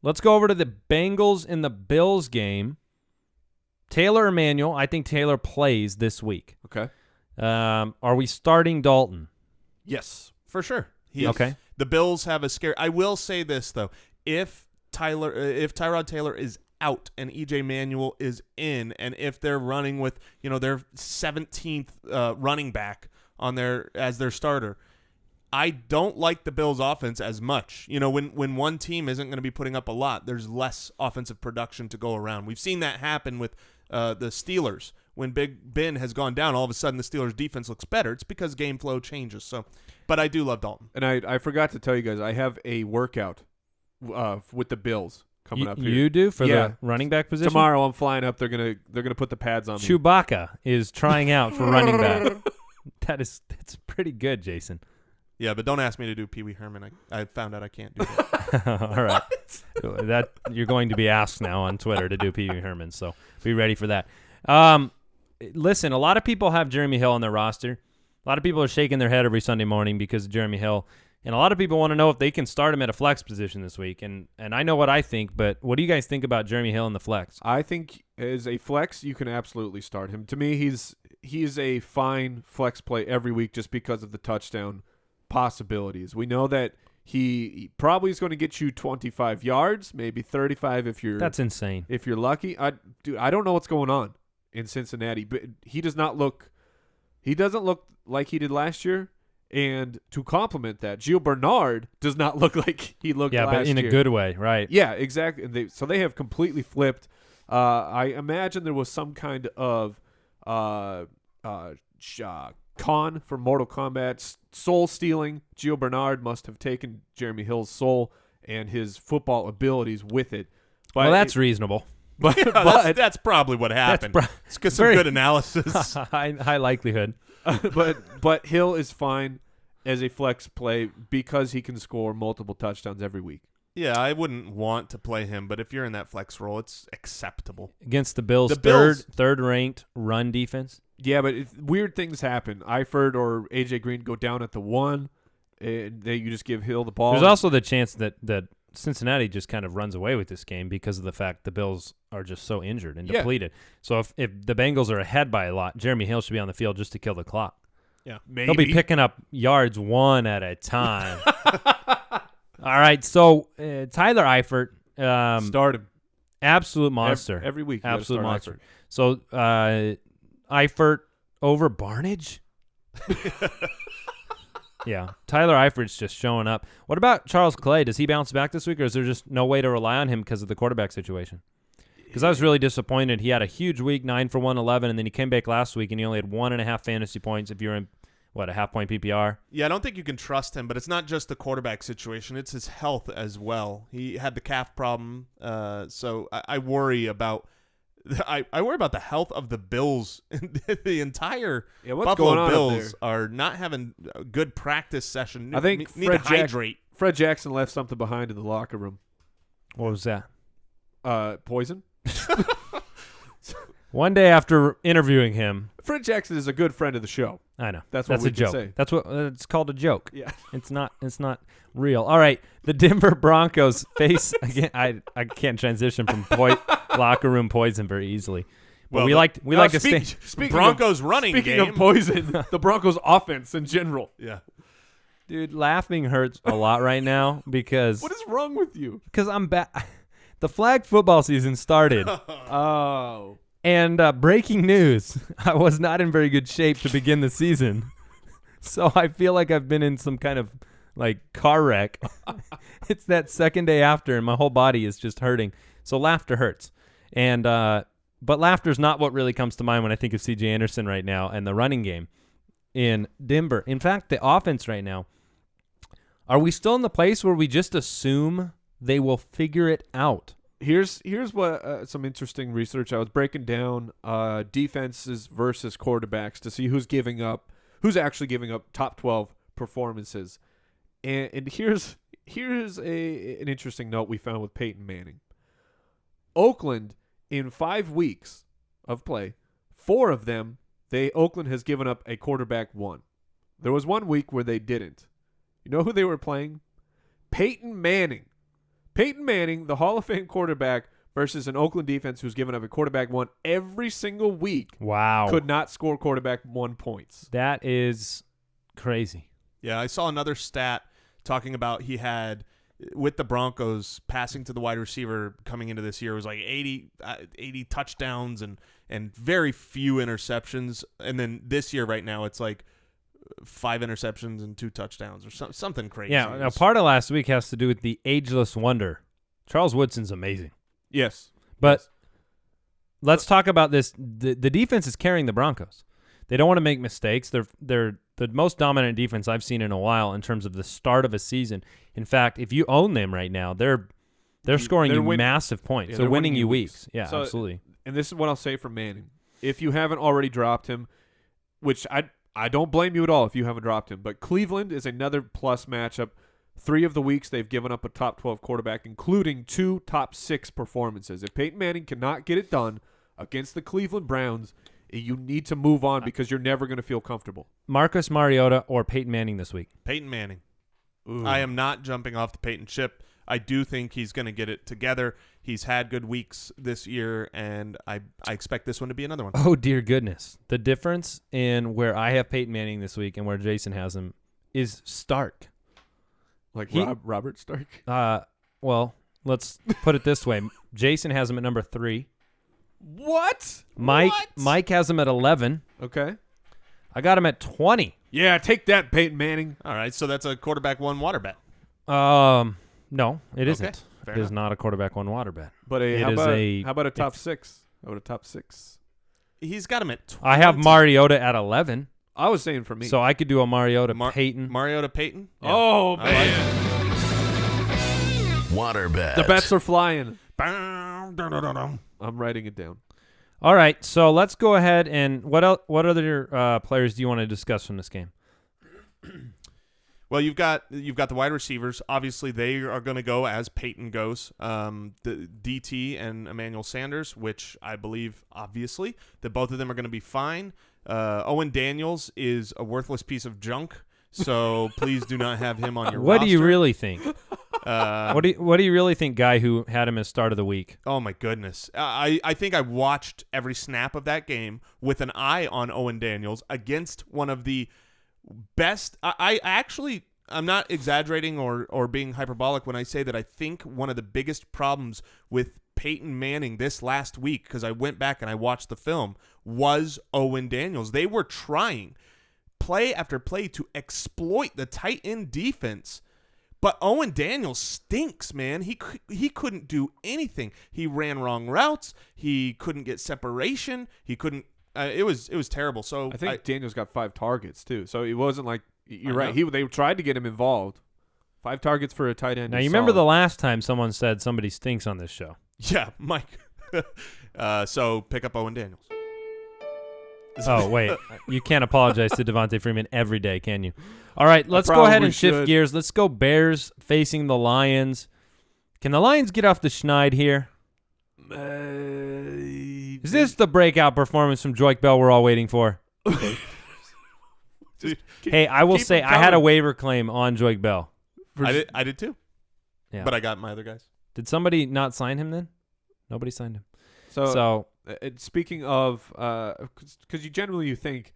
Let's go over to the Bengals and the Bills game. Taylor Emmanuel, I think Taylor plays this week. Okay. Are we starting Dalton? Yes. For sure. Okay. The Bills have a scare. I will say this, though. If Tyrod Taylor is out and EJ Manuel is in, and if they're running with, their 17th running back as their starter, I don't like the Bills' offense as much. When one team isn't going to be putting up a lot, there's less offensive production to go around. We've seen that happen with the Steelers. When Big Ben has gone down, all of a sudden the Steelers' defense looks better. It's because game flow changes. So, but I do love Dalton. And I forgot to tell you guys, I have a workout with the Bills coming up here. You do for the running back position? Tomorrow I'm flying up. They're gonna put the pads on me. Chewbacca is trying out for running back. It's pretty good, Jason. Yeah, but don't ask me to do Pee Wee Herman. I found out I can't do that. All right. That you're going to be asked now on Twitter to do Pee Wee Herman, so be ready for that. Listen, a lot of people have Jeremy Hill on their roster. A lot of people are shaking their head every Sunday morning because of Jeremy Hill. And a lot of people want to know if they can start him at a flex position this week. And I know what I think, but what do you guys think about Jeremy Hill in the flex? I think as a flex, you can absolutely start him. To me, he's a fine flex play every week just because of the touchdown possibilities. We know that he probably is going to get you 25 yards, maybe 35 if you're. That's insane. If you're lucky. I don't know what's going on in Cincinnati, but he doesn't look like he did last year. And to complement that, Gio Bernard does not look like he looked last year. Yeah, but in a good way, right? Yeah, exactly. And so they have completely flipped. I imagine there was some kind of con for Mortal Kombat, soul stealing. Gio Bernard must have taken Jeremy Hill's soul and his football abilities with it. But that's reasonable. But, yeah, that's probably what happened. It's because some good analysis. High likelihood. But Hill is fine as a flex play because he can score multiple touchdowns every week. Yeah, I wouldn't want to play him, but if you're in that flex role, it's acceptable. Against the Bills' third-ranked run defense? Yeah, but weird things happen. Eifert or A.J. Green go down at the 1, and you just give Hill the ball. There's also the chance that Cincinnati just kind of runs away with this game because of the fact the Bills are just so injured and depleted. So if the Bengals are ahead by a lot, Jeremy Hill should be on the field just to kill the clock. Yeah, maybe. He'll be picking up yards one at a time. All right, so Tyler Eifert. Start him. Absolute monster. Every week. Absolute monster. Eifert. So Eifert over Barnage? Yeah, Tyler Eifert's just showing up. What about Charles Clay? Does he bounce back this week, or is there just no way to rely on him because of the quarterback situation? Because I was really disappointed. He had a huge week, 9 for 111, and then he came back last week, and he only had 1.5 fantasy points if you're in, a half-point PPR? Yeah, I don't think you can trust him, but it's not just the quarterback situation. It's his health as well. He had the calf problem, so I worry about I worry about the health of the Bills. The entire Buffalo Bills are not having a good practice session. I think need to hydrate. Fred Jackson left something behind in the locker room. What was that? Poison. One day after interviewing him, Fred Jackson is a good friend of the show. I know. That's what we a joke. can say. That's what it's called, a joke. Yeah. It's not real. All right. The Denver Broncos face again. I can't transition from locker room poison very easily. But well, we like to stay. Speaking Broncos running speaking game. of poison, the Broncos offense in general. Yeah. Dude, laughing hurts a lot right now because what is wrong with you? Because I'm back. The flag football season started. Oh. And breaking news, I was not in very good shape to begin the season. So I feel like I've been in some kind of car wreck. It's that second day after, and my whole body is just hurting. So laughter hurts. And but laughter is not what really comes to mind when I think of C.J. Anderson right now and the running game in Denver. In fact, the offense right now, are we still in the place where we just assume they will figure it out? Here's what some interesting research. I was breaking down defenses versus quarterbacks to see who's actually giving up top 12 performances. And here's an interesting note we found with Peyton Manning. Oakland, in 5 weeks of play, 4 of them, Oakland has given up a quarterback 1. There was 1 week where they didn't. You know who they were playing? Peyton Manning. Peyton Manning, the Hall of Fame quarterback, versus an Oakland defense who's given up a quarterback one every single week. Wow. Could not score quarterback 1 points. That is crazy. Yeah, I saw another stat talking about he had, with the Broncos, passing to the wide receiver coming into this year was like 80 touchdowns and very few interceptions. And then this year right now it's like 5 interceptions and 2 touchdowns or something crazy. Yeah, now part of last week has to do with the ageless wonder. Charles Woodson's amazing. Yes. But let's talk about this. The defense is carrying the Broncos. They don't want to make mistakes. They're the most dominant defense I've seen in a while in terms of the start of a season. In fact, if you own them right now, they're scoring you massive points. Yeah, they're winning you weeks. Yeah, so, absolutely. And this is what I'll say for Manning. If you haven't already dropped him, which I don't blame you at all if you haven't dropped him, but Cleveland is another plus matchup. 3 of the weeks they've given up a top 12 quarterback, including 2 top 6 performances. If Peyton Manning cannot get it done against the Cleveland Browns, you need to move on because you're never going to feel comfortable. Marcus Mariota or Peyton Manning this week? Peyton Manning. Ooh. I am not jumping off the Peyton ship. I do think he's going to get it together. He's had good weeks this year, and I expect this one to be another one. Oh, dear goodness. The difference in where I have Peyton Manning this week and where Jason has him is stark. Like Robert Stark? Well, let's put it this way. Jason has him at number 3. What? Mike has him at 11. Okay. I got him at 20. Yeah, take that, Peyton Manning. All right, so that's a quarterback 1 water bet. No, it isn't. Fair It is enough. not a quarterback 1 water bet. But how about a top 6? How about a top 6? He's got him at 20. I have Mariota at 11. I was saying for me. So I could do a Mariota Peyton. Mariota Peyton? Yeah. Oh, I man. Water bet. The bets are flying. Bam, dun-dun-dun-dun. I'm writing it down. All right, so let's go ahead and what other players do you want to discuss from this game? Well, you've got the wide receivers. Obviously, they are going to go as Peyton goes. The DT and Emmanuel Sanders, which I believe, obviously, that both of them are going to be fine. Owen Daniels is a worthless piece of junk, so please do not have him on your What roster. do you really think? What do you really think, guy who had him as start of the week? Oh, my goodness. I think I watched every snap of that game with an eye on Owen Daniels against one of the best. I'm not exaggerating or being hyperbolic when I say that I think one of the biggest problems with Peyton Manning this last week, because I went back and I watched the film, was Owen Daniels. They were trying play after play to exploit the tight end defense. But Owen Daniels stinks, man. He couldn't do anything. He ran wrong routes. He couldn't get separation. He couldn't. It was terrible. So I think Daniels got 5 targets too. So it wasn't like you're right. know. They tried to get him involved. 5 targets for a tight end. Now, is you remember the solid. last time someone said somebody stinks on this show? yeah, Mike. So pick up Owen Daniels. Oh, wait. You can't apologize to Devontae Freeman every day, can you? All right, let's go probably ahead and shift should. gears. Let's go Bears facing the Lions. Can the Lions get off the schneid here? Is this the breakout performance from Joik Bell we're all waiting for? Hey, I will keep say them I had a coming. waiver claim on Joik Bell. I did too. Yeah. But I got my other guys. Did somebody not sign him then? Nobody signed him. So speaking of, because you think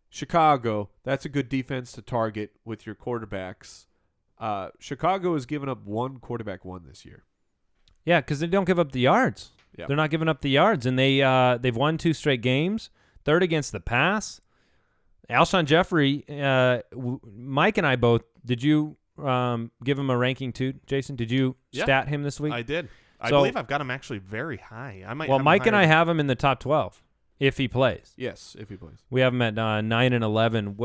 Chicago, that's a good defense to target with your quarterbacks. Chicago has given up 1 quarterback 1 this year. Yeah, because they don't give up the yards. Yep. They're not giving up the yards, and they've won 2 straight games. 3rd against the pass. Alshon Jeffery, Mike and I both. Did you give him a ranking too, Jason? Did you stat him this week? I did. I So- believe I've got him actually very high. I might. Well, have him Mike and higher. I have him in the top 12 if he plays. Yes, if he plays. We have him at 9 and 11.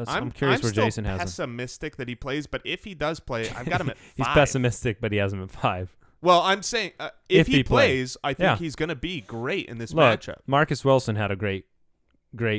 I'm curious where still Jason has him. pessimistic that he plays, but if he does play, I've got him at 5. He's pessimistic, but he has him at 5. Well, I'm saying if he plays. plays, I think Yeah. he's going to be great in this Look, matchup. Marcus Wilson had a great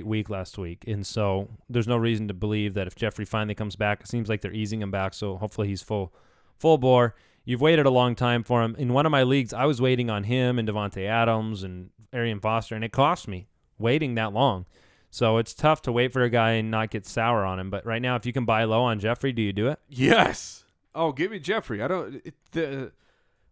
week last week, and so there's no reason to believe that if Jeffrey finally comes back, it seems like they're easing him back, so hopefully he's full bore. You've waited a long time for him. In one of my leagues, I was waiting on him and Devontae Adams and Arian Foster, and it cost me waiting that long. So it's tough to wait for a guy and not get sour on him. But right now, if you can buy low on Jeffrey, do you do it? Yes. Oh, give me Jeffrey.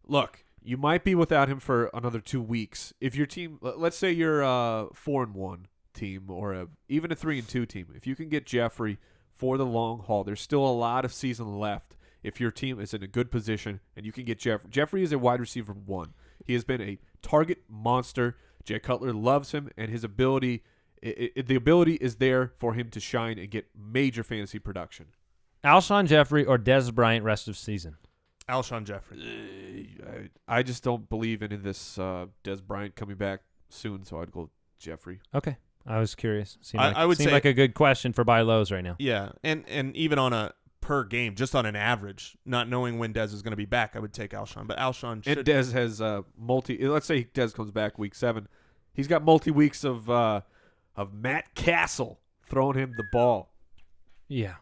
look, you might be without him for another 2 weeks. If your team, let's say you're a 4-1 team or even a 3-2 team, if you can get Jeffery for the long haul, there's still a lot of season left. If your team is in a good position and you can get Jeffery is a wide receiver 1. He has been a target monster. Jay Cutler loves him, and his ability, the ability is there for him to shine and get major fantasy production. Alshon Jeffery or Dez Bryant rest of season? Alshon Jeffery. I just don't believe in this Dez Bryant coming back soon, so I'd go Jeffrey. Okay. I was curious. I would seemed say like a good question for buy lows right now. Yeah, and even on a per game, just on an average, not knowing when Dez is going to be back, I would take Alshon. But Alshon should. And Dez has let's say Dez comes back week 7. He's got multi-weeks of Matt Castle throwing him the ball. Yeah.